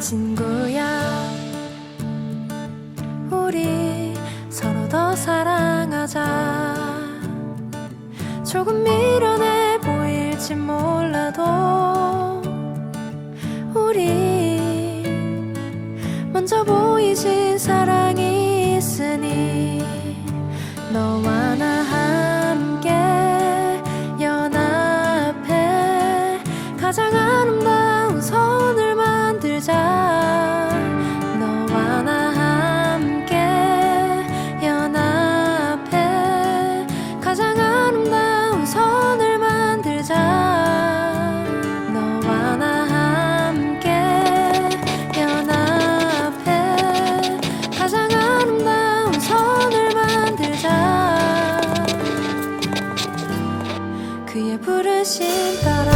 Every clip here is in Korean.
친구야, 우리 서로 더 사랑하자. 조금 미련해 보일지 몰라도 우리 먼저 보이진 사랑이 있으니 너와 나 함께 연합해 가장 아름다운 선을 만들자. 너와 나 함께 연합해 가장 아름다운 선을 만들자. 너와 나 함께 연합해 가장 아름다운 선을 만들자. 그의 부르심 따라.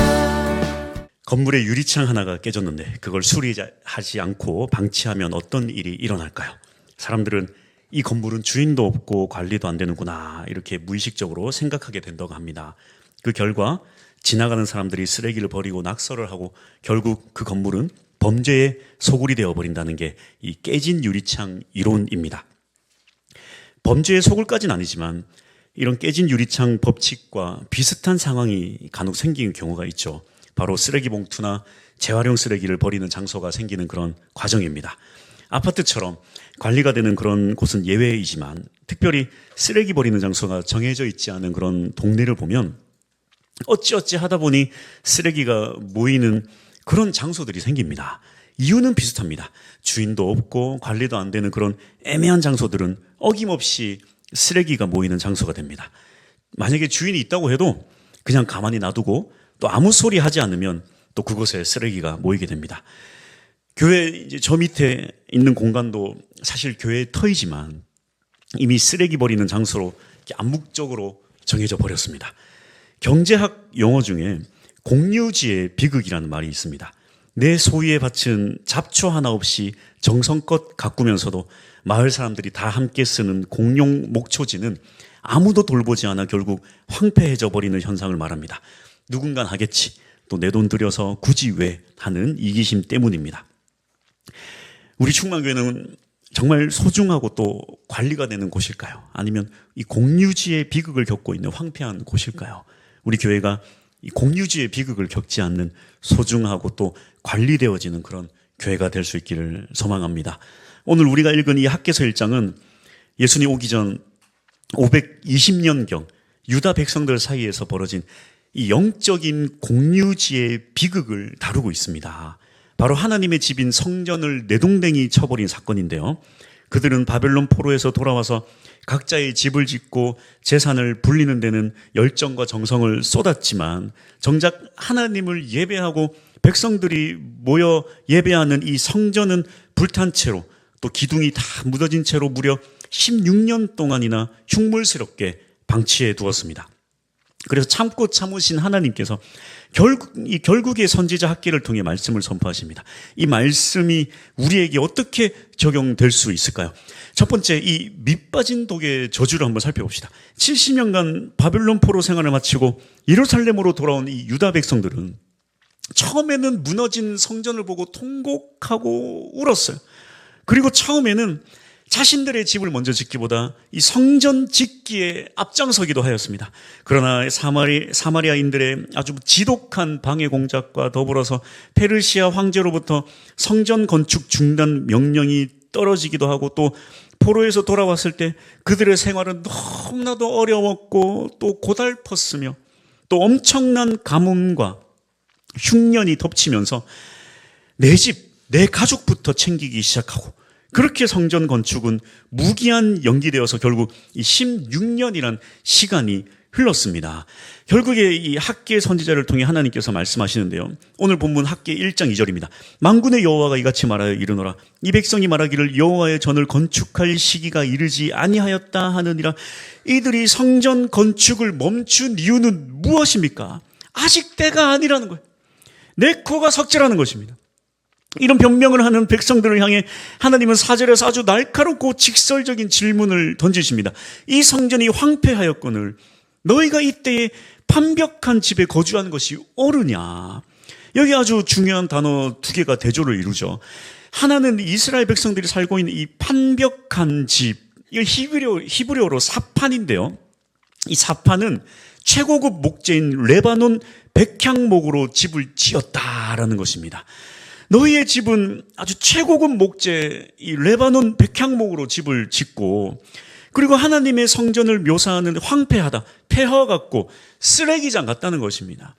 건물의 유리창 하나가 깨졌는데 그걸 수리하지 않고 방치하면 어떤 일이 일어날까요? 사람들은 이 건물은 주인도 없고 관리도 안 되는구나 이렇게 무의식적으로 생각하게 된다고 합니다. 그 결과 지나가는 사람들이 쓰레기를 버리고 낙서를 하고 결국 그 건물은 범죄의 소굴이 되어버린다는 게 이 깨진 유리창 이론입니다. 범죄의 소굴까지는 아니지만 이런 깨진 유리창 법칙과 비슷한 상황이 간혹 생기는 경우가 있죠. 바로 쓰레기 봉투나 재활용 쓰레기를 버리는 장소가 생기는 그런 과정입니다. 아파트처럼 관리가 되는 그런 곳은 예외이지만 특별히 쓰레기 버리는 장소가 정해져 있지 않은 그런 동네를 보면 어찌어찌 하다 보니 쓰레기가 모이는 그런 장소들이 생깁니다. 이유는 비슷합니다. 주인도 없고 관리도 안 되는 그런 애매한 장소들은 어김없이 쓰레기가 모이는 장소가 됩니다. 만약에 주인이 있다고 해도 그냥 가만히 놔두고 또 아무 소리 하지 않으면 또 그곳에 쓰레기가 모이게 됩니다. 교회 이제 저 밑에 있는 공간도 사실 교회의 터이지만 이미 쓰레기 버리는 장소로 암묵적으로 정해져 버렸습니다. 경제학 용어 중에 공유지의 비극이라는 말이 있습니다. 내 소유에 바친 잡초 하나 없이 정성껏 가꾸면서도 마을 사람들이 다 함께 쓰는 공용 목초지는 아무도 돌보지 않아 결국 황폐해져 버리는 현상을 말합니다. 누군간 하겠지, 또 내 돈 들여서 굳이 왜 하는 이기심 때문입니다. 우리 충만교회는 정말 소중하고 또 관리가 되는 곳일까요? 아니면 이 공유지의 비극을 겪고 있는 황폐한 곳일까요? 우리 교회가 이 공유지의 비극을 겪지 않는 소중하고 또 관리되어지는 그런 교회가 될 수 있기를 소망합니다. 오늘 우리가 읽은 이 학개서 1장은 예수님 오기 전 520년경 유다 백성들 사이에서 벌어진 이 영적인 공유지의 비극을 다루고 있습니다. 바로 하나님의 집인 성전을 내동댕이 쳐버린 사건인데요. 그들은 바벨론 포로에서 돌아와서 각자의 집을 짓고 재산을 불리는 데는 열정과 정성을 쏟았지만 정작 하나님을 예배하고 백성들이 모여 예배하는 이 성전은 불탄 채로 또 기둥이 다 묻어진 채로 무려 16년 동안이나 흉물스럽게 방치해 두었습니다. 그래서 참고 참으신 하나님께서 결국에 선지자 학개를 통해 말씀을 선포하십니다. 이 말씀이 우리에게 어떻게 적용될 수 있을까요? 첫 번째, 이 밑빠진 독의 저주를 한번 살펴봅시다. 70년간 바벨론 포로 생활을 마치고 예루살렘으로 돌아온 이 유다 백성들은 처음에는 무너진 성전을 보고 통곡하고 울었어요. 그리고 처음에는 자신들의 집을 먼저 짓기보다 이 성전 짓기에 앞장서기도 하였습니다. 그러나 사마리아인들의 아주 지독한 방해 공작과 더불어서 페르시아 황제로부터 성전 건축 중단 명령이 떨어지기도 하고 또 포로에서 돌아왔을 때 그들의 생활은 너무나도 어려웠고 또 고달펐으며 또 엄청난 가뭄과 흉년이 덮치면서 내 집, 내 가족부터 챙기기 시작하고 그렇게 성전 건축은 무기한 연기되어서 결국 이 16년이란 시간이 흘렀습니다. 결국에 이 학개 선지자를 통해 하나님께서 말씀하시는데요. 오늘 본문 학개 1장 2절입니다. 만군의 여호와가 이같이 말하여 이르노라. 이 백성이 말하기를 여호와의 전을 건축할 시기가 이르지 아니하였다 하느니라. 이들이 성전 건축을 멈춘 이유는 무엇입니까? 아직 때가 아니라는 거예요. 내 코가 석재라는 것입니다. 이런 변명을 하는 백성들을 향해 하나님은 4절에서 아주 날카롭고 직설적인 질문을 던지십니다. 이 성전이 황폐하였거늘 너희가 이때에 판벽한 집에 거주한 것이 옳으냐? 여기 아주 중요한 단어 두 개가 대조를 이루죠. 하나는 이스라엘 백성들이 살고 있는 이 판벽한 집, 이걸 히브리어로 사판인데요. 이 사판은 최고급 목재인 레바논 백향목으로 집을 지었다라는 것입니다. 너희의 집은 아주 최고급 목재, 이 레바논 백향목으로 집을 짓고, 그리고 하나님의 성전을 묘사하는 황폐하다, 폐허 같고 쓰레기장 같다는 것입니다.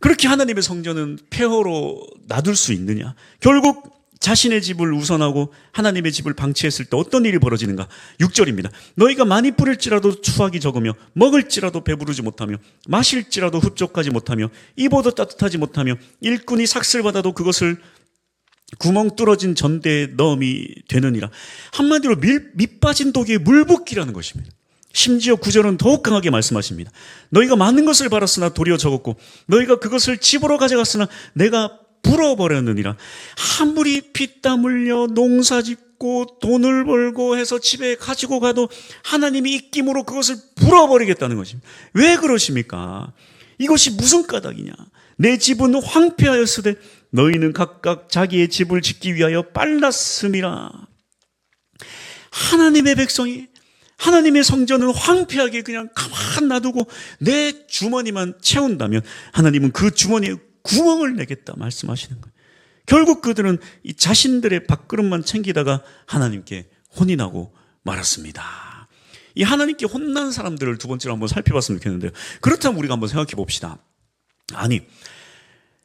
그렇게 하나님의 성전은 폐허로 놔둘 수 있느냐? 결국 자신의 집을 우선하고 하나님의 집을 방치했을 때 어떤 일이 벌어지는가? 6절입니다. 너희가 많이 뿌릴지라도 수확이 적으며 먹을지라도 배부르지 못하며 마실지라도 흡족하지 못하며 입어도 따뜻하지 못하며 일꾼이 삭슬 받아도 그것을 구멍 뚫어진 전대에 넣음이 되느니라. 한마디로 밑 빠진 독에 물 붓기라는 것입니다. 심지어 9절은 더욱 강하게 말씀하십니다. 너희가 많은 것을 벌었으나 도리어 적었고 너희가 그것을 집으로 가져갔으나 내가 불어버렸느니라. 아무리 피땀 흘려 농사 짓고 돈을 벌고 해서 집에 가지고 가도 하나님이 입김으로 그것을 불어버리겠다는 것입니다. 왜 그러십니까? 이것이 무슨 까닭이냐? 내 집은 황폐하였으되 너희는 각각 자기의 집을 짓기 위하여 빨랐음이라. 하나님의 백성이 하나님의 성전은 황폐하게 그냥 가만 놔두고 내 주머니만 채운다면 하나님은 그 주머니에 구멍을 내겠다 말씀하시는 거예요. 결국 그들은 이 자신들의 밥그릇만 챙기다가 하나님께 혼인하고 말았습니다. 이 하나님께 혼난 사람들을 두 번째로 한번 살펴봤으면 좋겠는데요. 그렇다면 우리가 한번 생각해 봅시다. 아니,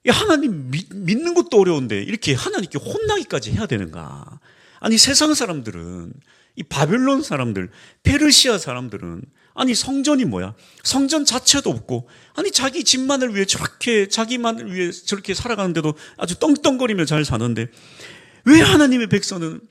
이 하나님 믿는 것도 어려운데 이렇게 하나님께 혼나기까지 해야 되는가? 아니, 세상 사람들은, 이 바벨론 사람들, 페르시아 사람들은 아니 성전이 뭐야? 성전 자체도 없고 아니 자기 집만을 위해 저렇게 자기만을 위해 저렇게 살아가는데도 아주 떵떵거리며 잘 사는데 왜 하나님의 백성은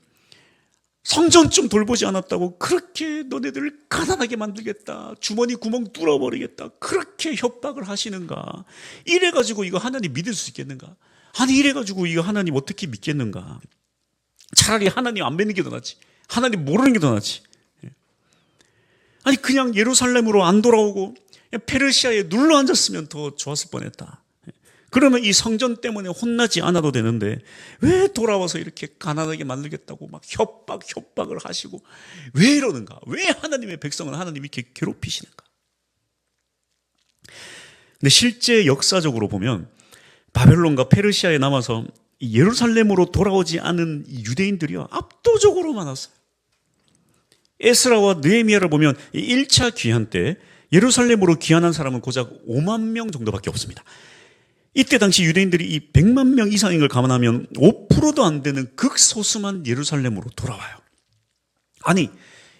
성전 좀 돌보지 않았다고 그렇게 너네들을 가난하게 만들겠다, 주머니 구멍 뚫어버리겠다, 그렇게 협박을 하시는가? 이래가지고 이거 하나님 믿을 수 있겠는가? 아니 이래가지고 이거 하나님 어떻게 믿겠는가? 차라리 하나님 안 믿는 게 더 낫지, 하나님 모르는 게 더 낫지. 아니 그냥 예루살렘으로 안 돌아오고 페르시아에 눌러 앉았으면 더 좋았을 뻔했다. 그러면 이 성전 때문에 혼나지 않아도 되는데 왜 돌아와서 이렇게 가난하게 만들겠다고 막 협박을 하시고 왜 이러는가? 왜 하나님의 백성은 하나님이 이렇게 괴롭히시는가? 근데 실제 역사적으로 보면 바벨론과 페르시아에 남아서 예루살렘으로 돌아오지 않은 유대인들이요 압도적으로 많았어요. 에스라와 느헤미야를 보면 1차 귀환 때 예루살렘으로 귀환한 사람은 고작 5만 명 정도밖에 없습니다. 이때 당시 유대인들이 이 100만 명 이상인 걸 감안하면 5%도 안 되는 극소수만 예루살렘으로 돌아와요. 아니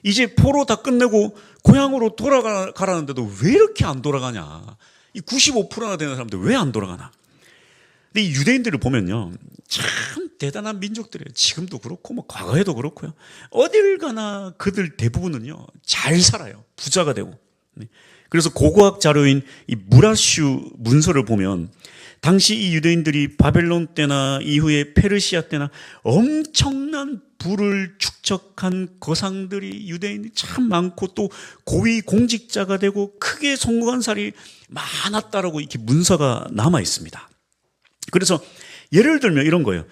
이제 포로 다 끝내고 고향으로 돌아가라는데도 왜 이렇게 안 돌아가냐? 이 95%나 되는 사람들 왜 안 돌아가나? 근데 이 유대인들을 보면요 참 대단한 민족들이에요. 지금도 그렇고 뭐 과거에도 그렇고요. 어딜 가나 그들 대부분은요 잘 살아요. 부자가 되고. 그래서 고고학 자료인 이 무라슈 문서를 보면 당시 이 유대인들이 바벨론 때나 이후에 페르시아 때나 엄청난 부를 축적한 거상들이 유대인이 참 많고 또 고위 공직자가 되고 크게 성공한 사람이 많았다라고 이렇게 문서가 남아 있습니다. 그래서 예를 들면 이런 거예요.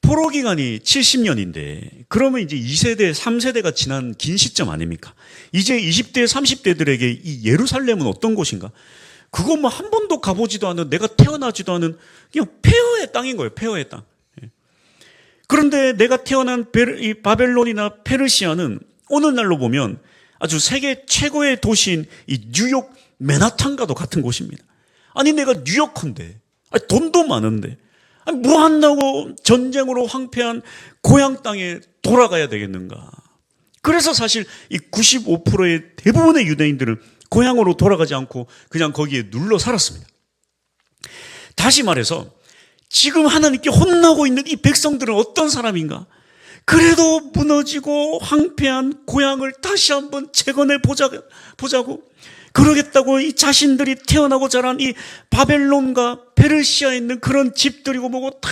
포로 기간이 70년인데 그러면 이제 2세대, 3세대가 지난 긴 시점 아닙니까? 이제 20대, 30대들에게 이 예루살렘은 어떤 곳인가? 그거 뭐 한 번도 가보지도 않은, 내가 태어나지도 않은 그냥 폐허의 땅인 거예요. 폐허의 땅. 그런데 내가 태어난 이 바벨론이나 페르시아는 오늘날로 보면 아주 세계 최고의 도시인 이 뉴욕 맨하탄과도 같은 곳입니다. 아니 내가 뉴요커인데, 아니 돈도 많은데 아니 뭐 한다고 전쟁으로 황폐한 고향 땅에 돌아가야 되겠는가? 그래서 사실 이 95%의 대부분의 유대인들은 고향으로 돌아가지 않고 그냥 거기에 눌러 살았습니다. 다시 말해서 지금 하나님께 혼나고 있는 이 백성들은 어떤 사람인가? 그래도 무너지고 황폐한 고향을 다시 한번 재건해 보자고 그러겠다고 이 자신들이 태어나고 자란 이 바벨론과 페르시아에 있는 그런 집들이고 뭐고 다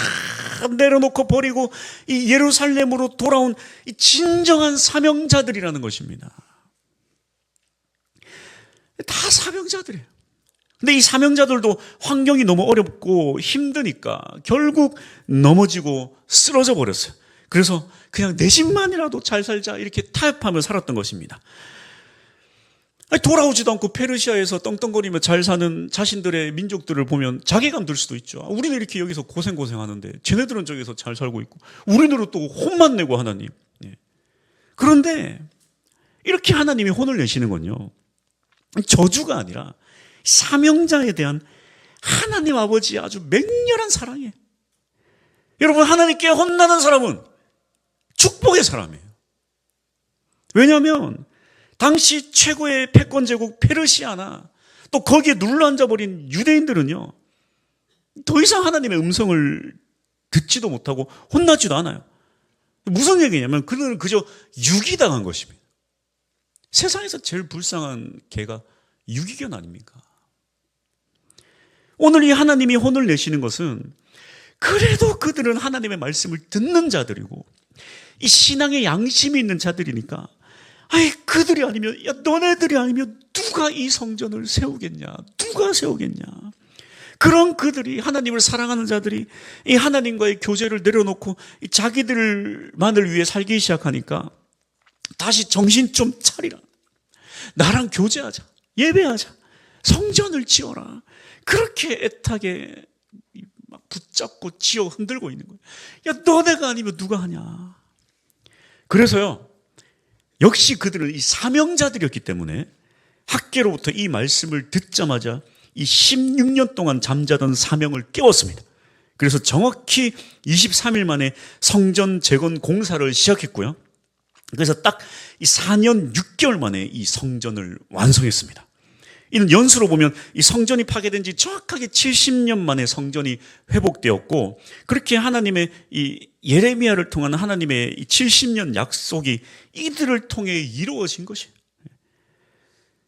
내려놓고 버리고 이 예루살렘으로 돌아온 이 진정한 사명자들이라는 것입니다. 다 사명자들이에요. 근데 이 사명자들도 환경이 너무 어렵고 힘드니까 결국 넘어지고 쓰러져 버렸어요. 그래서 그냥 내 집만이라도 잘 살자 이렇게 타협하며 살았던 것입니다. 돌아오지도 않고 페르시아에서 떵떵거리며 잘 사는 자신들의 민족들을 보면 자괴감 들 수도 있죠. 우리는 이렇게 여기서 고생하는데 쟤네들은 저기서 잘 살고 있고 우리들은 또 혼만 내고 하나님. 그런데 이렇게 하나님이 혼을 내시는 건요, 저주가 아니라 사명자에 대한 하나님 아버지의 아주 맹렬한 사랑이에요. 여러분, 하나님께 혼나는 사람은 축복의 사람이에요. 왜냐하면 당시 최고의 패권 제국 페르시아나 또 거기에 눌러앉아버린 유대인들은요, 더 이상 하나님의 음성을 듣지도 못하고 혼나지도 않아요. 무슨 얘기냐면 그들은 그저 유기당한 것입니다. 세상에서 제일 불쌍한 개가 유기견 아닙니까? 오늘 이 하나님이 혼을 내시는 것은 그래도 그들은 하나님의 말씀을 듣는 자들이고 이 신앙의 양심이 있는 자들이니까, 그들이 아니면, 너네들이 아니면 누가 이 성전을 세우겠냐? 누가 세우겠냐? 그런 그들이, 하나님을 사랑하는 자들이 이 하나님과의 교제를 내려놓고 자기들만을 위해 살기 시작하니까 다시 정신 좀 차리라. 나랑 교제하자. 예배하자. 성전을 지어라. 그렇게 애타게 막 붙잡고 지어 흔들고 있는 거예요. 너네가 아니면 누가 하냐? 그래서요, 역시 그들은 이 사명자들이었기 때문에 학계로부터 이 말씀을 듣자마자 이 16년 동안 잠자던 사명을 깨웠습니다. 그래서 정확히 23일 만에 성전 재건 공사를 시작했고요. 그래서 딱 이 4년 6개월 만에 이 성전을 완성했습니다. 이는 연수로 보면 이 성전이 파괴된 지 정확하게 70년 만에 성전이 회복되었고, 그렇게 하나님의 이 예레미야를 통한 하나님의 이 70년 약속이 이들을 통해 이루어진 것이에요.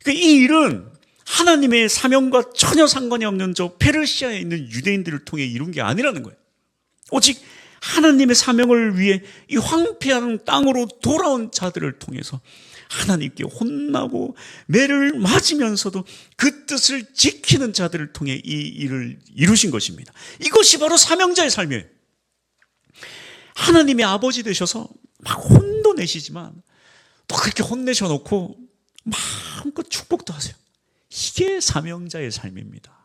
그러니까 이 일은 하나님의 사명과 전혀 상관이 없는 저 페르시아에 있는 유대인들을 통해 이룬 게 아니라는 거예요. 오직 하나님의 사명을 위해 이 황폐한 땅으로 돌아온 자들을 통해서 하나님께 혼나고 매를 맞으면서도 그 뜻을 지키는 자들을 통해 이 일을 이루신 것입니다. 이것이 바로 사명자의 삶이에요. 하나님의 아버지 되셔서 막 혼도 내시지만 또 그렇게 혼내셔놓고 마음껏 축복도 하세요. 이게 사명자의 삶입니다.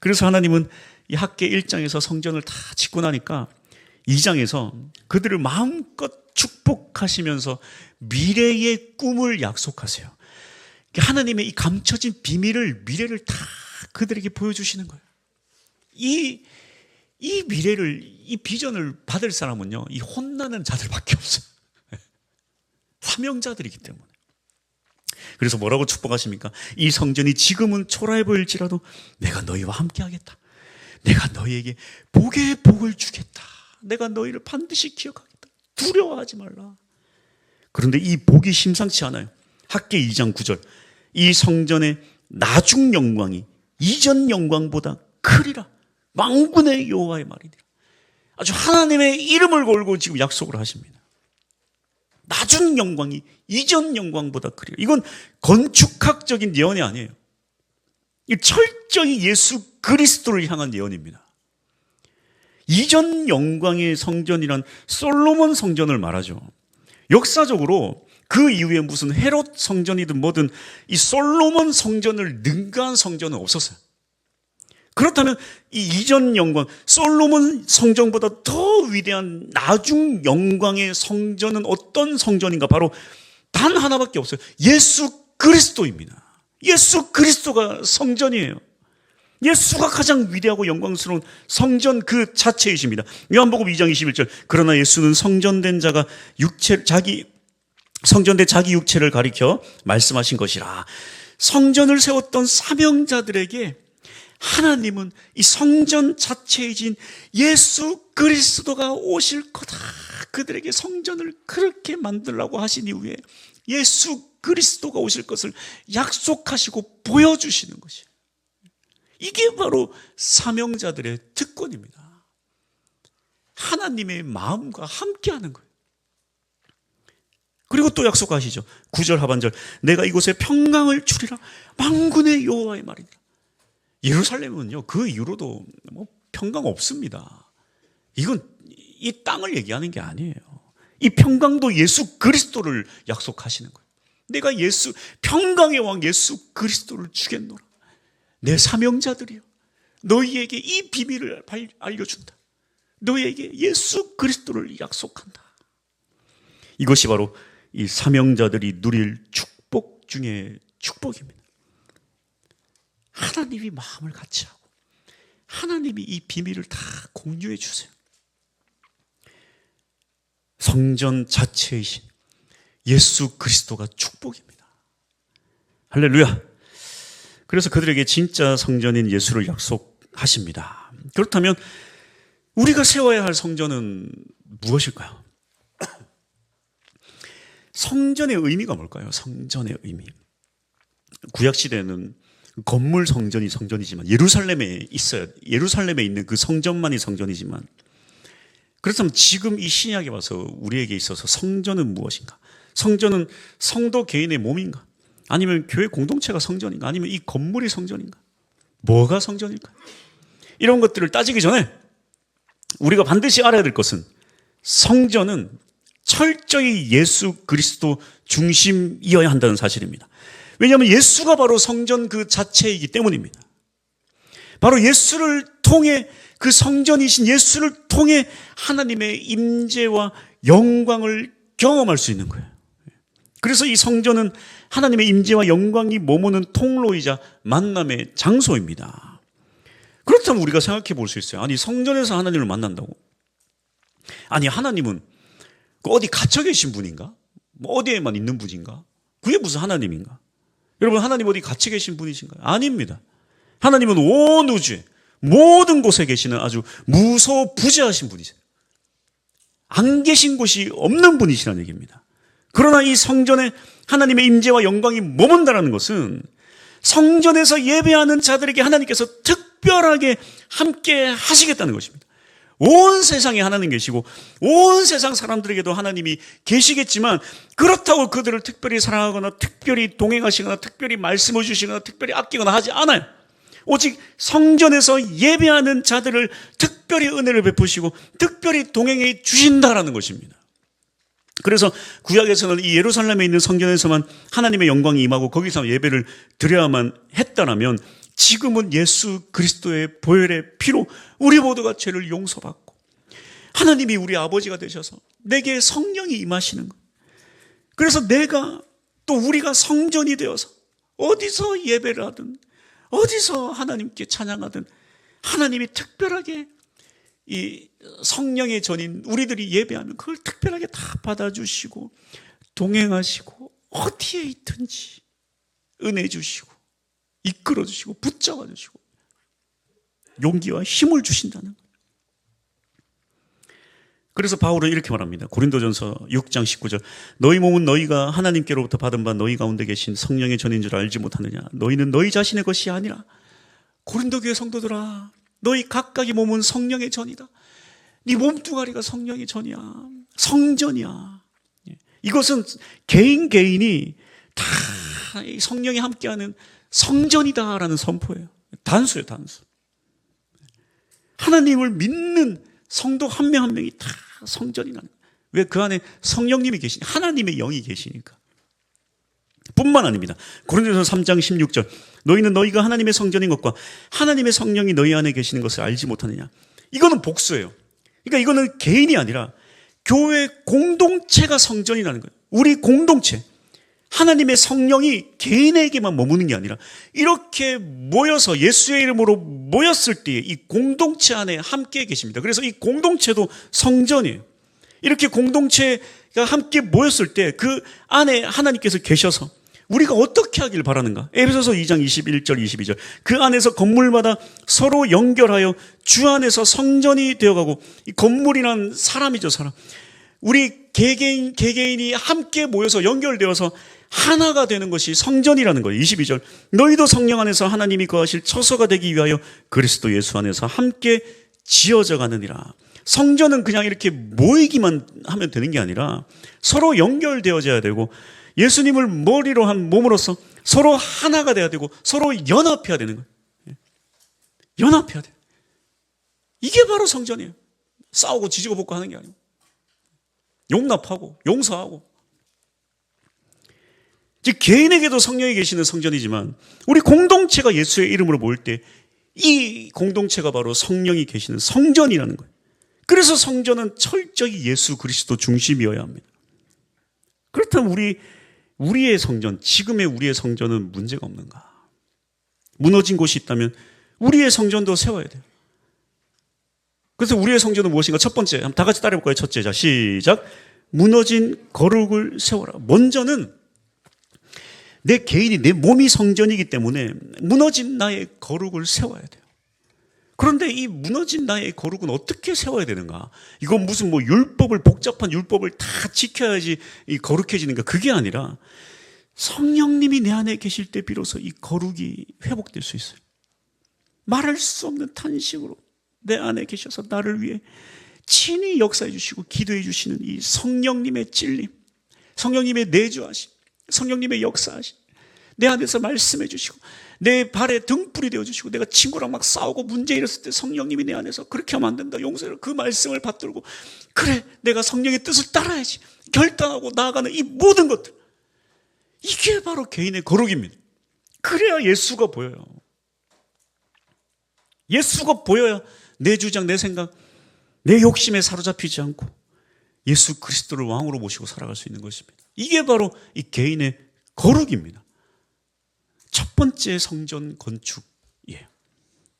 그래서 하나님은 이 학계 1장에서 성전을 다 짓고 나니까 2장에서 그들을 마음껏 축복하시면서 미래의 꿈을 약속하세요. 하나님의 이 감춰진 비밀을, 미래를 다 그들에게 보여주시는 거예요. 이 미래를, 이 비전을 받을 사람은요, 이 혼나는 자들밖에 없어요. 사명자들이기 때문에. 그래서 뭐라고 축복하십니까? 이 성전이 지금은 초라해 보일지라도 내가 너희와 함께 하겠다. 내가 너희에게 복의 복을 주겠다. 내가 너희를 반드시 기억하겠다. 두려워하지 말라. 그런데 이 복이 심상치 않아요. 학계 2장 9절. 이 성전의 나중 영광이 이전 영광보다 크리라. 만군의 여호와의 말이니라. 아주 하나님의 이름을 걸고 지금 약속을 하십니다. 나중 영광이 이전 영광보다 크리라. 이건 건축학적인 예언이 아니에요. 이 철저히 예수 그리스도를 향한 예언입니다. 이전 영광의 성전이란 솔로몬 성전을 말하죠. 역사적으로 그 이후에 무슨 헤롯 성전이든 뭐든 이 솔로몬 성전을 능가한 성전은 없었어요. 그렇다면 이 이전 영광, 솔로몬 성전보다 더 위대한 나중 영광의 성전은 어떤 성전인가? 바로 단 하나밖에 없어요. 예수 그리스도입니다. 예수 그리스도가 성전이에요. 예수가 가장 위대하고 영광스러운 성전 그 자체이십니다. 요한복음 2장 21절. 그러나 예수는 성전된 자기 육체를 가리켜 말씀하신 것이라. 성전을 세웠던 사명자들에게 하나님은 이 성전 자체이신 예수 그리스도가 오실 거다. 그들에게 성전을 그렇게 만들라고 하신 이후에 예수 그리스도가 오실 것을 약속하시고 보여주시는 것이에요. 이게 바로 사명자들의 특권입니다. 하나님의 마음과 함께하는 거예요. 그리고 또 약속하시죠. 9절 하반절. 내가 이곳에 평강을 주리라. 만군의 여호와의 말이니라. 예루살렘은요, 그 이후로도 뭐 평강 없습니다. 이건 이 땅을 얘기하는 게 아니에요. 이 평강도 예수 그리스도를 약속하시는 거예요. 내가 평강의 왕 예수 그리스도를 주겠노라. 내 사명자들이요, 너희에게 이 비밀을 알려준다. 너희에게 예수 그리스도를 약속한다. 이것이 바로 이 사명자들이 누릴 축복 중에 축복입니다. 하나님이 마음을 같이 하고 하나님이 이 비밀을 다 공유해 주세요. 성전 자체이신 예수 그리스도가 축복입니다. 할렐루야. 그래서 그들에게 진짜 성전인 예수를 약속하십니다. 그렇다면 우리가 세워야 할 성전은 무엇일까요? 성전의 의미가 뭘까요? 성전의 의미. 구약시대에는 건물 성전이 성전이지만 예루살렘에 있어요. 예루살렘에 있는 그 성전만이 성전이지만, 그렇다면 지금 이 신약에 와서 우리에게 있어서 성전은 무엇인가? 성전은 성도 개인의 몸인가? 아니면 교회 공동체가 성전인가? 아니면 이 건물이 성전인가? 뭐가 성전일까? 이런 것들을 따지기 전에 우리가 반드시 알아야 될 것은 성전은 철저히 예수 그리스도 중심이어야 한다는 사실입니다. 왜냐하면 예수가 바로 성전 그 자체이기 때문입니다. 바로 예수를 통해, 그 성전이신 예수를 통해 하나님의 임재와 영광을 경험할 수 있는 거예요. 그래서 이 성전은 하나님의 임재와 영광이 머무는 통로이자 만남의 장소입니다. 그렇다면 우리가 생각해 볼 수 있어요. 아니, 성전에서 하나님을 만난다고? 아니, 하나님은 어디 갇혀 계신 분인가? 뭐 어디에만 있는 분인가? 그게 무슨 하나님인가? 여러분, 하나님 어디 갇혀 계신 분이신가요? 아닙니다. 하나님은 온 우주에 모든 곳에 계시는 아주 무소부재하신 분이세요. 안 계신 곳이 없는 분이시라는 얘기입니다. 그러나 이 성전에 하나님의 임재와 영광이 머문다라는 것은 성전에서 예배하는 자들에게 하나님께서 특별하게 함께 하시겠다는 것입니다. 온 세상에 하나님 계시고 온 세상 사람들에게도 하나님이 계시겠지만, 그렇다고 그들을 특별히 사랑하거나 특별히 동행하시거나 특별히 말씀을 주시거나 특별히 아끼거나 하지 않아요. 오직 성전에서 예배하는 자들을 특별히 은혜를 베푸시고 특별히 동행해 주신다라는 것입니다. 그래서 구약에서는 이 예루살렘에 있는 성전에서만 하나님의 영광이 임하고 거기서 예배를 드려야만 했다라면, 지금은 예수 그리스도의 보혈의 피로 우리 모두가 죄를 용서받고 하나님이 우리 아버지가 되셔서 내게 성령이 임하시는 것. 그래서 내가 또 우리가 성전이 되어서 어디서 예배를 하든 어디서 하나님께 찬양하든 하나님이 특별하게 이 성령의 전인 우리들이 예배하면 그걸 특별하게 다 받아주시고 동행하시고 어디에 있든지 은혜 주시고 이끌어 주시고 붙잡아 주시고 용기와 힘을 주신다는 거예요. 그래서 바울은 이렇게 말합니다. 고린도전서 6장 19절. 너희 몸은 너희가 하나님께로부터 받은 바 너희 가운데 계신 성령의 전인 줄 알지 못하느냐? 너희는 너희 자신의 것이 아니라. 고린도 교회 성도들아, 너희 각각의 몸은 성령의 전이다. 네 몸뚱아리가 성령의 전이야. 성전이야. 이것은 개인이 다 성령이 함께하는 성전이다라는 선포예요. 단수예요, 단수. 하나님을 믿는 성도 한 명 한 명이 다 성전이라는 거예요. 왜? 그 안에 성령님이 계시니까, 하나님의 영이 계시니까. 뿐만 아닙니다. 고린도전서 3장 16절. 너희는 너희가 하나님의 성전인 것과 하나님의 성령이 너희 안에 계시는 것을 알지 못하느냐. 이거는 복수예요. 그러니까 이거는 개인이 아니라 교회 공동체가 성전이라는 거예요. 우리 공동체. 하나님의 성령이 개인에게만 머무는 게 아니라 이렇게 모여서 예수의 이름으로 모였을 때 이 공동체 안에 함께 계십니다. 그래서 이 공동체도 성전이에요. 이렇게 공동체가 함께 모였을 때 그 안에 하나님께서 계셔서 우리가 어떻게 하길 바라는가? 에베소서 2장 21절 22절. 그 안에서 건물마다 서로 연결하여 주 안에서 성전이 되어가고, 이 건물이란 사람이죠, 사람. 우리 개개인이 함께 모여서 연결되어서 하나가 되는 것이 성전이라는 거예요. 22절. 너희도 성령 안에서 하나님이 거하실 처소가 되기 위하여 그리스도 예수 안에서 함께 지어져 가느니라. 성전은 그냥 이렇게 모이기만 하면 되는 게 아니라 서로 연결되어져야 되고, 예수님을 머리로 한 몸으로서 서로 하나가 돼야 되고 서로 연합해야 되는 거예요. 연합해야 돼. 이게 바로 성전이에요. 싸우고 지지고 볶고 하는 게 아니고 용납하고 용서하고. 즉 개인에게도 성령이 계시는 성전이지만 우리 공동체가 예수의 이름으로 모일 때 이 공동체가 바로 성령이 계시는 성전이라는 거예요. 그래서 성전은 철저히 예수 그리스도 중심이어야 합니다. 그렇다면 우리의 성전, 지금의 우리의 성전은 문제가 없는가? 무너진 곳이 있다면 우리의 성전도 세워야 돼요. 그래서 우리의 성전은 무엇인가? 첫 번째, 한번 다 같이 따라해볼까요? 첫째, 자 시작. 무너진 거룩을 세워라. 먼저는 내 개인이, 내 몸이 성전이기 때문에 무너진 나의 거룩을 세워야 돼요. 그런데 이 무너진 나의 거룩은 어떻게 세워야 되는가? 이건 무슨 율법을, 복잡한 율법을 다 지켜야지 이 거룩해지는가? 그게 아니라 성령님이 내 안에 계실 때 비로소 이 거룩이 회복될 수 있어요. 말할 수 없는 탄식으로 내 안에 계셔서 나를 위해 친히 역사해 주시고 기도해 주시는 이 성령님의 찔림, 성령님의 내주하심, 성령님의 역사하심, 내 안에서 말씀해 주시고 내 발에 등불이 되어주시고 내가 친구랑 막 싸우고 문제 일었을 때 성령님이 내 안에서 그렇게 하면 안 된다, 용서해라, 그 말씀을 받들고 그래 내가 성령의 뜻을 따라야지 결단하고 나아가는 이 모든 것들, 이게 바로 개인의 거룩입니다. 그래야 예수가 보여요. 예수가 보여야 내 주장, 내 생각, 내 욕심에 사로잡히지 않고 예수 그리스도를 왕으로 모시고 살아갈 수 있는 것입니다. 이게 바로 이 개인의 거룩입니다. 첫 번째 성전 건축이에요.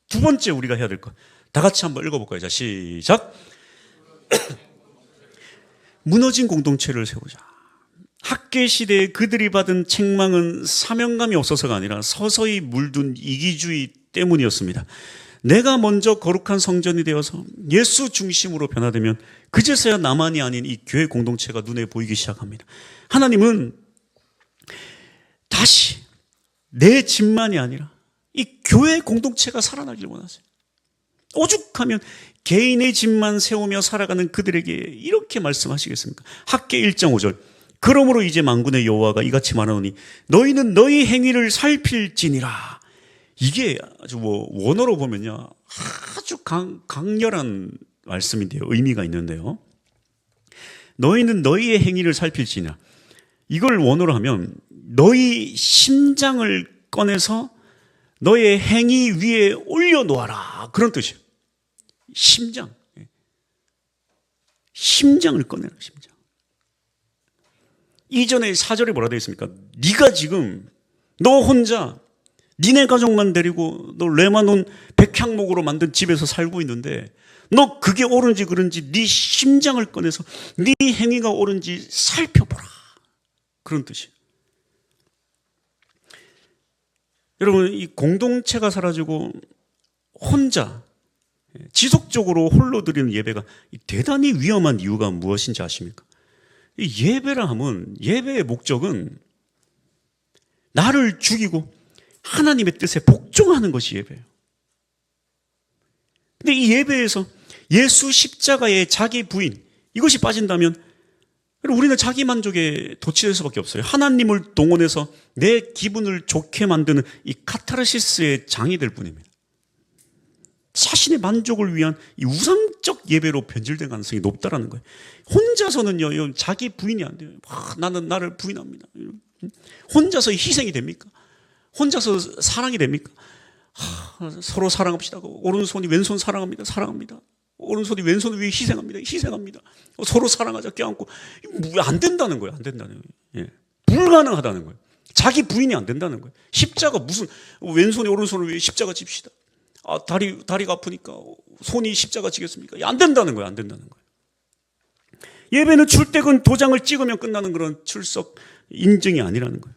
두 번째 우리가 해야 될 것, 다 같이 한번 읽어볼까요? 자 시작. 무너진 공동체를 세우자. 학계 시대에 그들이 받은 책망은 사명감이 없어서가 아니라 서서히 물든 이기주의 때문이었습니다. 내가 먼저 거룩한 성전이 되어서 예수 중심으로 변화되면 그제서야 나만이 아닌 이 교회 공동체가 눈에 보이기 시작합니다. 하나님은 다시 내 집만이 아니라 이 교회 공동체가 살아나길 원하세요. 오죽하면 개인의 집만 세우며 살아가는 그들에게 이렇게 말씀하시겠습니까? 학계 1장 5절. 그러므로 이제 만군의 여호와가 이같이 말하노니 너희는 너희 행위를 살필지니라. 이게 아주 원어로 보면요 아주 강렬한 말씀인데요, 의미가 있는데요. 너희는 너희의 행위를 살필지니라. 이걸 원어로 하면 너희 심장을 꺼내서 너의 행위 위에 올려놓아라, 그런 뜻이에요. 심장을 꺼내라, 심장. 이전에 4절에 뭐라 되어 있습니까? 네가 지금 너 혼자 니네 가족만 데리고 너 레바논 백향목으로 만든 집에서 살고 있는데 너 그게 옳은지 그른지 네 심장을 꺼내서 네 행위가 옳은지 살펴보라, 그런 뜻이에요. 여러분, 이 공동체가 사라지고 혼자 지속적으로 홀로 드리는 예배가 대단히 위험한 이유가 무엇인지 아십니까? 이 예배라 하면, 예배의 목적은 나를 죽이고 하나님의 뜻에 복종하는 것이 예배예요. 근데 이 예배에서 예수 십자가의 자기 부인, 이것이 빠진다면 우리는 자기 만족에 도취될 수밖에 없어요. 하나님을 동원해서 내 기분을 좋게 만드는 이 카타르시스의 장이 될 뿐입니다. 자신의 만족을 위한 이 우상적 예배로 변질된 가능성이 높다라는 거예요. 혼자서는요, 자기 부인이 안 돼요. 나는 나를 부인합니다. 혼자서 희생이 됩니까? 혼자서 사랑이 됩니까? 서로 사랑합시다. 오른손이 왼손 사랑합니다. 사랑합니다. 오른손이 왼손을 위해 희생합니다. 희생합니다. 서로 사랑하자, 껴안고. 안 된다는 거예요. 안 된다는 거예요. 예. 불가능하다는 거예요. 자기 부인이 안 된다는 거예요. 십자가 무슨, 왼손이 오른손을 위해 십자가 집시다. 다리가 아프니까 손이 십자가 지겠습니까? 안 된다는 거예요. 안 된다는 거예요. 예배는 출퇴근 도장을 찍으면 끝나는 그런 출석 인증이 아니라는 거예요.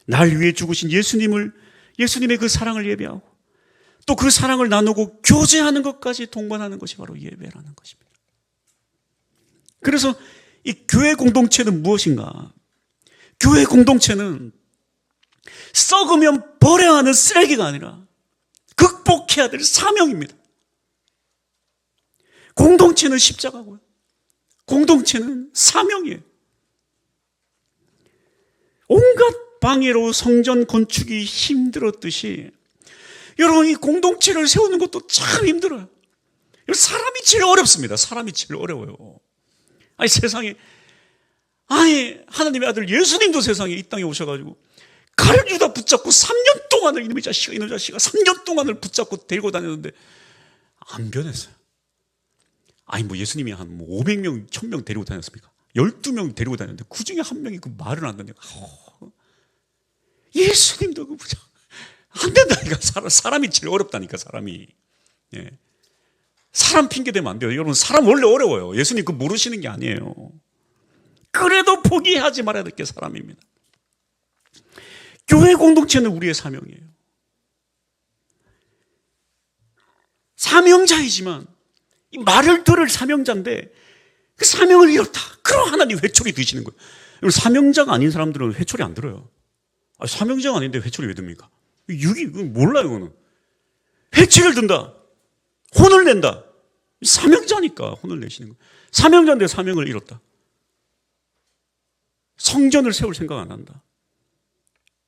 날 위해 죽으신 예수님의 그 사랑을 예배하고 또 그 사랑을 나누고 교제하는 것까지 동반하는 것이 바로 예배라는 것입니다. 그래서 이 교회 공동체는 무엇인가? 교회 공동체는 썩으면 버려야 하는 쓰레기가 아니라 극복해야 될 사명입니다. 공동체는 십자가고요. 공동체는 사명이에요. 온갖 방해로 성전 건축이 힘들었듯이 여러분, 이 공동체를 세우는 것도 참 힘들어요. 사람이 제일 어렵습니다. 사람이 제일 어려워요. 아니, 세상에, 아니, 하나님의 아들 예수님도 세상에 이 땅에 오셔가지고 가룟유다 붙잡고 3년 동안을 이놈의 자식아, 3년 동안을 붙잡고 데리고 다녔는데 안 변했어요. 아니, 뭐 예수님이 한 500명, 1000명 데리고 다녔습니까? 12명 데리고 다녔는데 그 중에 한 명이 그 말을 안 듣냐고. 예수님도 그 안 된다니까. 사람이 제일 어렵다니까, 사람이. 예. 사람 핑계 대면 안 돼요. 여러분, 사람 원래 어려워요. 예수님 그 모르시는 게 아니에요. 그래도 포기하지 말아야 될 게 사람입니다. 교회 공동체는 우리의 사명이에요. 사명자이지만 이 말을 들을 사명자인데 그 사명을 잃었다. 그럼 하나님 회초리 드시는 거예요. 여러분, 사명자가 아닌 사람들은 회초리 안 들어요. 아니, 사명자가 아닌데 회초리 왜 듭니까? 몰라요, 그거는. 회초리를 든다. 혼을 낸다. 사명자니까 혼을 내시는 거예요. 사명자인데 사명을 잃었다. 성전을 세울 생각 안 한다.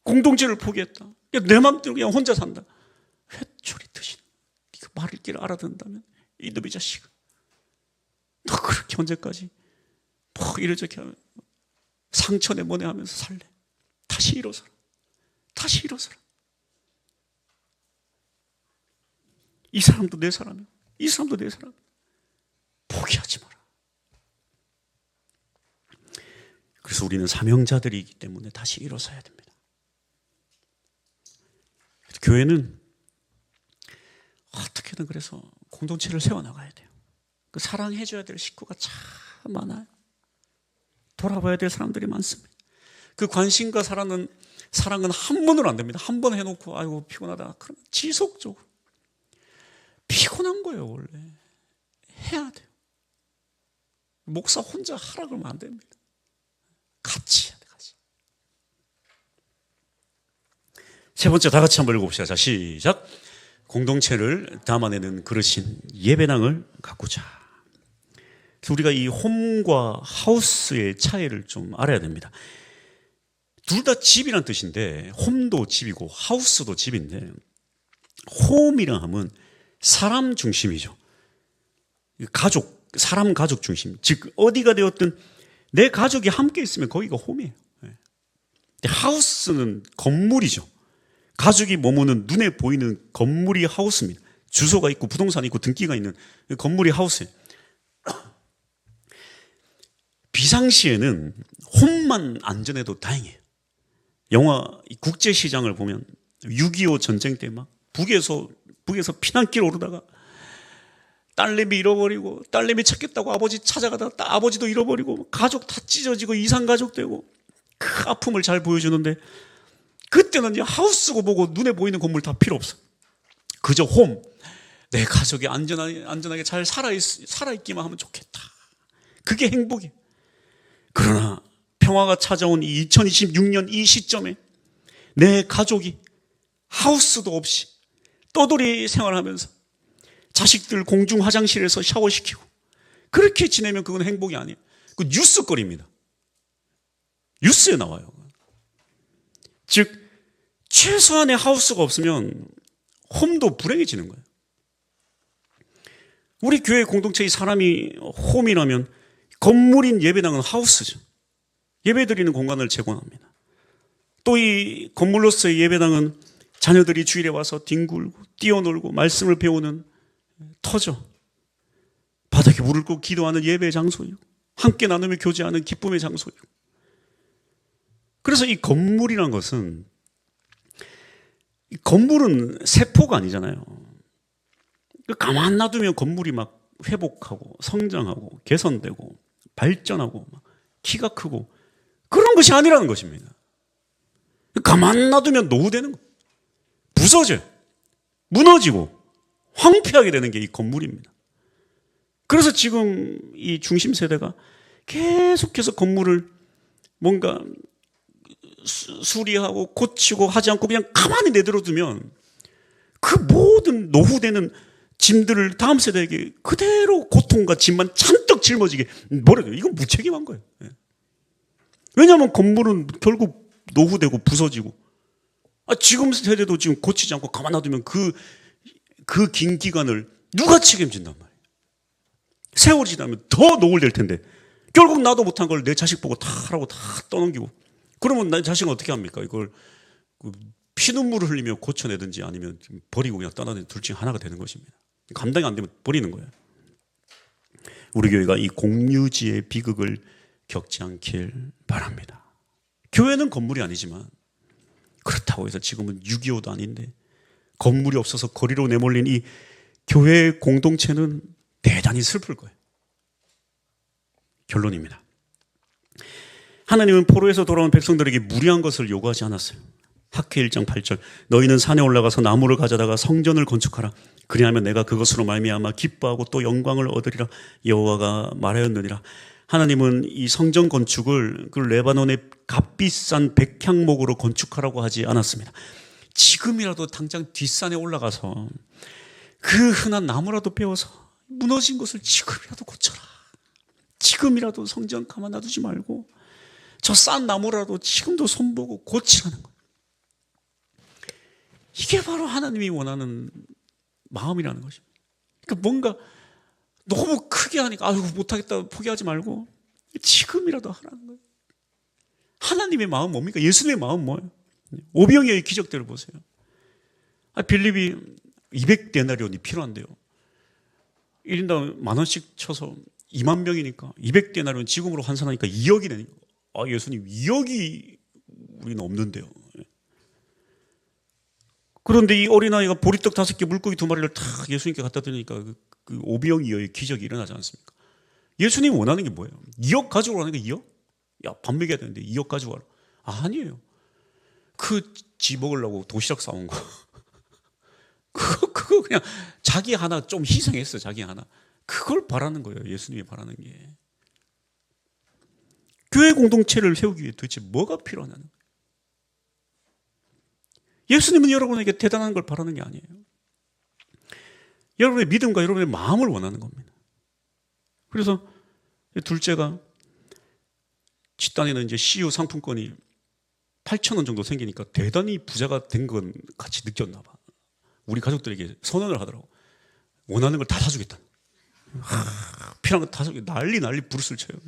공동체를 포기했다. 내 맘대로 그냥 혼자 산다. 회초리 드시는 거예요. 네가 말을 길 알아듣는다면 이놈의 자식아, 너 그렇게 언제까지 뭐 이러저렇게 하면 상처 내보내 하면서 살래? 다시 일어서라. 다시 일어서라. 이 사람도 내 사람이야. 이 사람도 내 사람. 포기하지 마라. 그래서 우리는 사명자들이기 때문에 다시 일어서야 됩니다. 교회는 어떻게든 그래서 공동체를 세워나가야 돼요. 그 사랑해줘야 될 식구가 참 많아요. 돌아봐야 될 사람들이 많습니다. 그 관심과 사랑은 한 번으로 안 됩니다. 한 번 해놓고 아이고 피곤하다. 그럼 지속적으로 피곤한 거예요. 원래 해야 돼요. 목사 혼자 하라 그러면 안 됩니다. 같이 해야 돼. 같이. 세 번째, 다 같이 한번 읽어봅시다. 자, 시작. 공동체를 담아내는 그릇인 예배당을 가꾸자. 우리가 이 홈과 하우스의 차이를 좀 알아야 됩니다. 둘 다 집이란 뜻인데 홈도 집이고 하우스도 집인데, 홈이라 하면 사람 중심이죠. 가족, 사람 가족 중심. 즉 어디가 되었든 내 가족이 함께 있으면 거기가 홈이에요. 하우스는 건물이죠. 가족이 머무는 눈에 보이는 건물이 하우스입니다. 주소가 있고 부동산이 있고 등기가 있는 건물이 하우스예요. 비상시에는 홈만 안전해도 다행이에요. 영화 국제시장을 보면 6.25 전쟁 때 막 북에서 피난길 오르다가 딸내미 잃어버리고, 딸내미 찾겠다고 아버지 찾아가다가 아버지도 잃어버리고, 가족 다 찢어지고 이산가족 되고, 그 아픔을 잘 보여주는데, 그때는 이제 하우스고 보고 눈에 보이는 건물 다 필요 없어. 그저 홈. 내 가족이 안전하게 잘 살아있기만 하면 좋겠다. 그게 행복이에요. 그러나 평화가 찾아온 이 2026년 이 시점에 내 가족이 하우스도 없이 떠돌이 생활하면서 자식들 공중 화장실에서 샤워시키고 그렇게 지내면 그건 행복이 아니에요. 그 뉴스거리입니다. 뉴스에 나와요. 즉 최소한의 하우스가 없으면 홈도 불행해지는 거예요. 우리 교회 공동체의 사람이 홈이라면 건물인 예배당은 하우스죠. 예배드리는 공간을 제공합니다. 또 이 건물로서의 예배당은 자녀들이 주일에 와서 뒹굴고 뛰어놀고 말씀을 배우는 터죠. 바닥에 무릎 꿇고 기도하는 예배의 장소이고 함께 나누며 교제하는 기쁨의 장소이고. 그래서 이 건물이란 것은, 이 건물은 세포가 아니잖아요. 가만 놔두면 건물이 막 회복하고 성장하고 개선되고 발전하고 키가 크고 그런 것이 아니라는 것입니다. 가만 놔두면 노후되는 거예요. 부서져요. 무너지고 황폐하게 되는 게 이 건물입니다. 그래서 지금 이 중심 세대가 계속해서 건물을 뭔가 수리하고 고치고 하지 않고 그냥 가만히 내버려두면 그 모든 노후되는 짐들을 다음 세대에게 그대로 고통과 짐만 잔뜩 짊어지게 버려줘요. 이건 무책임한 거예요. 왜냐하면 건물은 결국 노후되고 부서지고 지금 세대도 지금 고치지 않고 가만 놔두면 그 긴 기간을 누가 책임진단 말이에요. 세월이 지나면 더 노골될 텐데 결국 나도 못한 걸 내 자식 보고 다 하라고 다 떠넘기고, 그러면 내 자식은 어떻게 합니까? 이걸 피눈물을 흘리며 고쳐내든지 아니면 버리고 그냥 떠나든지 둘 중에 하나가 되는 것입니다. 감당이 안 되면 버리는 거예요. 우리 교회가 이 공유지의 비극을 겪지 않길 바랍니다. 교회는 건물이 아니지만 그렇다고 해서 지금은 6.25도 아닌데 건물이 없어서 거리로 내몰린 이 교회 공동체는 대단히 슬플 거예요. 결론입니다. 하나님은 포로에서 돌아온 백성들에게 무리한 것을 요구하지 않았어요. 학회 1장 8절 너희는 산에 올라가서 나무를 가져다가 성전을 건축하라. 그리하면 내가 그것으로 말미암아 기뻐하고 또 영광을 얻으리라. 여호와가 말하였느니라. 하나님은 이 성전 건축을 그 레바논의 값비싼 백향목으로 건축하라고 하지 않았습니다. 지금이라도 당장 뒷산에 올라가서 그 흔한 나무라도 베어서 무너진 것을 지금이라도 고쳐라. 지금이라도 성전 가만 놔두지 말고 저 싼 나무라도 지금도 손보고 고치라는 거예요. 이게 바로 하나님이 원하는 마음이라는 것입니다. 그러니까 뭔가 너무 크게 하니까 아이고 못하겠다 포기하지 말고 지금이라도 하라는 거예요. 하나님의 마음 뭡니까? 예수님의 마음 뭐예요? 오병이어의 기적들을 보세요. 빌립이 200데나리온이 필요한데요. 1인당 10,000원씩 쳐서 2만 명이니까 200데나리온 지금으로 환산하니까 2억이 되니까 예수님 2억이 우리는 없는데요. 그런데 이 어린아이가 보리떡 5개 물고기 2마리를 탁 예수님께 갖다 드리니까 그 오병이어의 기적이 일어나지 않습니까? 예수님이 원하는 게 뭐예요? 2억 가지고 오라는 게 2억? 야, 밥 먹여야 되는데 2억 가지고 와라. 아니에요. 지 먹으려고 도시락 싸온 거. 그거 그냥 자기 하나 좀 희생했어, 자기 하나. 그걸 바라는 거예요, 예수님이 바라는 게. 교회 공동체를 세우기 위해 도대체 뭐가 필요하냐는 거예요. 예수님은 여러분에게 대단한 걸 바라는 게 아니에요. 여러분의 믿음과 여러분의 마음을 원하는 겁니다. 그래서 둘째가 집단에는 이제 CU 상품권이 8,000원 정도 생기니까 대단히 부자가 된 건 같이 느꼈나 봐. 우리 가족들에게 선언을 하더라고. 원하는 걸 다 사주겠다. 필요한 거 다 사주겠다. 난리 부르스를 쳐요.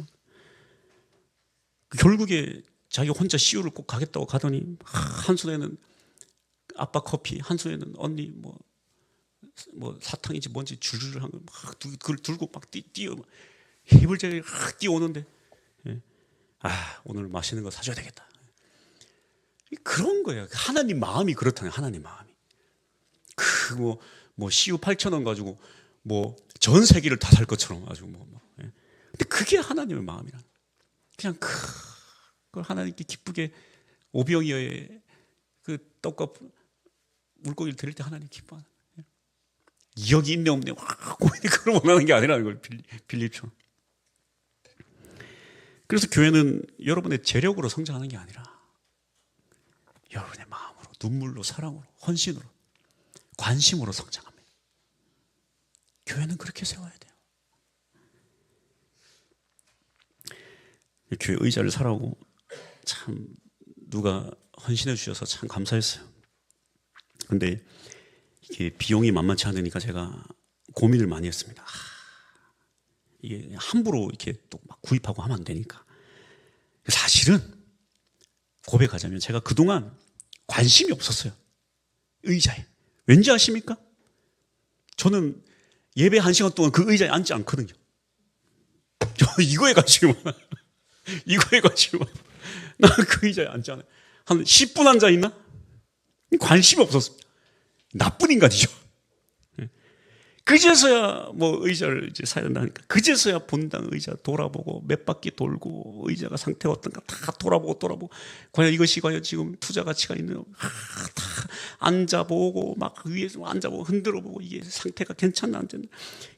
결국에 자기 혼자 CU를 꼭 가겠다고 가더니 한 손에는 아빠 커피, 한 손에는 언니 뭐 사탕인지 뭔지 줄줄 한 거 막 그걸 들고 막 뛰어 힘을 제게 뛰어오는데 오늘 맛있는 거 사줘야 되겠다. 그런 거예요. 하나님 마음이 그렇다는 하나님 마음이. 뭐 CU 8,000원 가지고 뭐 전 세계를 다 살 것처럼 아주 근데 그게 하나님의 마음이라. 그냥 그걸 하나님께 기쁘게 오병이어의 그 떡과 물고기를 드릴 때 하나님 기뻐하는 거예요. 2억이 있네 없네 그걸 원하는 게 아니라는 걸 빌립처럼. 그래서 교회는 여러분의 재력으로 성장하는 게 아니라 여러분의 마음으로, 눈물로, 사랑으로, 헌신으로, 관심으로 성장합니다. 교회는 그렇게 세워야 돼요. 교회 의자를 사라고 참 누가 헌신해 주셔서 참 감사했어요. 근데 이게 비용이 만만치 않으니까 제가 고민을 많이 했습니다. 이게 함부로 이렇게 또 막 구입하고 하면 안 되니까. 사실은 고백하자면 제가 그동안 관심이 없었어요. 의자에. 왠지 아십니까? 저는 예배 1시간 동안 그 의자에 앉지 않거든요. 저 이거에 관심이 많아요. 이거에 관심이 많아요. 나 그 의자에 앉지 않아요. 한 10분 앉아 있나? 관심이 없었습니다. 나쁜 인간이죠. 그제서야 뭐 의자를 이제 사야 된다니까. 그제서야 본당 의자 돌아보고 몇 바퀴 돌고 의자가 상태가 어떤가 다 돌아보고 과연 이것이 과연 지금 투자 가치가 있는 다 앉아보고 막 위에서 앉아보고 흔들어보고 이게 상태가 괜찮나 안 됐나.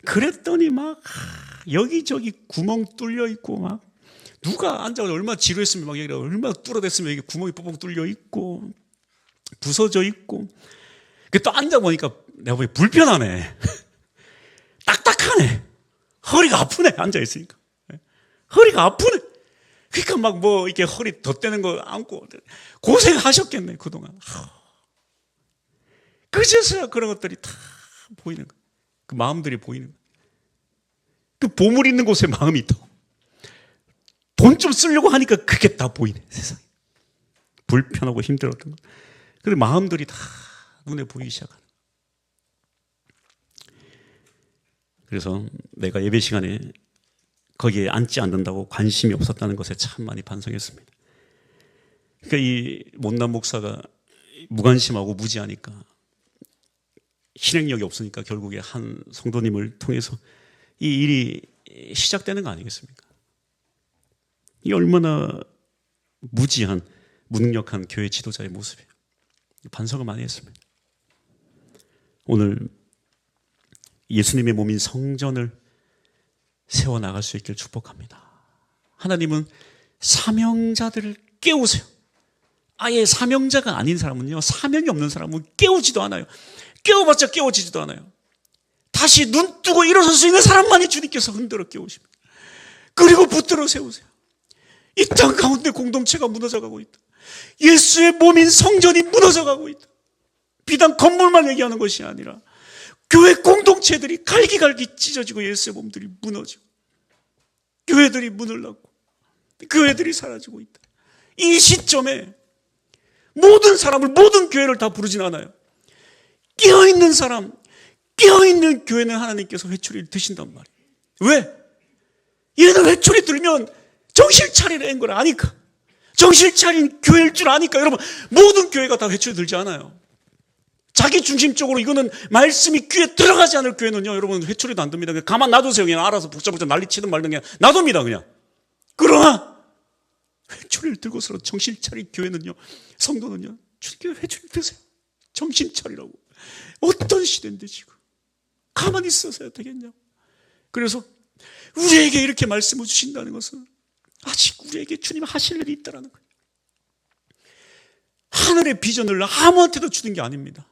그랬더니 막 여기저기 구멍 뚫려 있고 막 누가 앉아서 얼마나 지루했으면 막 여기가 얼마나 뚫어댔으면 여기 구멍이 뻥뻥 뚫려 있고 부서져 있고. 또 앉아보니까 내가 보기 불편하네. 딱딱하네. 허리가 아프네. 앉아있으니까. 허리가 아프네. 그러니까 막 뭐 이렇게 허리 덧대는 거 안고 고생하셨겠네, 그동안. 그제서야 그런 것들이 다 보이는 거예요. 그 마음들이 보이는 거예요. 그 보물 있는 곳에 마음이 있다고. 돈 좀 쓰려고 하니까 그게 다 보이네, 세상에. 불편하고 힘들었던 것. 근데 마음들이 다 눈에 보이기 시작하는 거예요. 그래서 내가 예배 시간에 거기에 앉지 않는다고 관심이 없었다는 것에 참 많이 반성했습니다. 그러니까 이 못난 목사가 무관심하고 무지하니까 실행력이 없으니까 결국에 한 성도님을 통해서 이 일이 시작되는 거 아니겠습니까? 이 얼마나 무지한 무능력한 교회 지도자의 모습이에요. 반성을 많이 했습니다. 오늘 예수님의 몸인 성전을 세워나갈 수 있길 축복합니다. 하나님은 사명자들을 깨우세요. 아예 사명자가 아닌 사람은요, 사명이 없는 사람은 깨우지도 않아요. 깨워봤자 깨워지지도 않아요. 다시 눈 뜨고 일어설 수 있는 사람만이 주님께서 흔들어 깨우십니다. 그리고 붙들어 세우세요. 이 땅 가운데 공동체가 무너져가고 있다. 예수의 몸인 성전이 무너져가고 있다. 비단 건물만 얘기하는 것이 아니라 교회 공동체들이 갈기갈기 찢어지고 예수의 몸들이 무너지고 교회들이 문을 닫고 교회들이 사라지고 있다. 이 시점에 모든 사람을, 모든 교회를 다 부르진 않아요. 깨어있는 사람, 깨어있는 교회는 하나님께서 회초리를 드신단 말이에요. 왜? 얘는 회초리 들면 정신 차리는 걸 아니까. 정신 차린 교회일 줄 아니까. 여러분, 모든 교회가 다 회초리 들지 않아요. 자기 중심적으로 이거는 말씀이 귀에 들어가지 않을 교회는요, 여러분 회초리도 안 듭니다. 그냥 가만 놔두세요. 그냥 알아서 북적북적 난리치든 말든 그냥 놔둡니다. 그냥. 그러나 회초리를 들고서 정신 차린 교회는요, 성도는요, 주님께 회초리 드세요. 정신 차리라고. 어떤 시대인데 지금 가만히 있어서야 되겠냐고. 그래서 우리에게 이렇게 말씀을 주신다는 것은 아직 우리에게 주님 하실 일이 있다는 거예요. 하늘의 비전을 아무한테도 주는 게 아닙니다.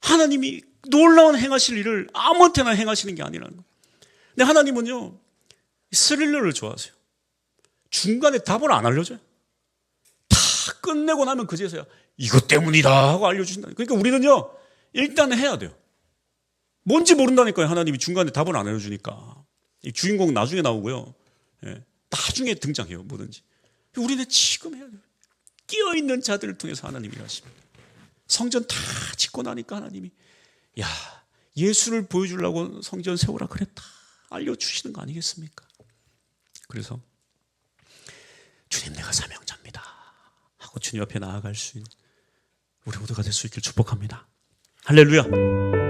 하나님이 놀라운 행하실 일을 아무한테나 행하시는 게 아니라는 거예요. 근데 하나님은요, 스릴러를 좋아하세요. 중간에 답을 안 알려줘요. 다 끝내고 나면 그제서야 이것 때문이다 하고 알려주신다. 그러니까 우리는요, 일단 해야 돼요. 뭔지 모른다니까요. 하나님이 중간에 답을 안 알려주니까. 이 주인공 나중에 나오고요, 예, 나중에 등장해요. 뭐든지. 우리는 지금 해야 돼요. 끼어있는 자들을 통해서 하나님이 일하십니다. 성전 다 짓고 나니까 하나님이, 야, 예수를 보여주려고 성전 세우라 그랬다 알려주시는 거 아니겠습니까? 그래서 주님, 내가 사명자입니다 하고 주님 앞에 나아갈 수 있는 우리 모두가 될 수 있길 축복합니다. 할렐루야.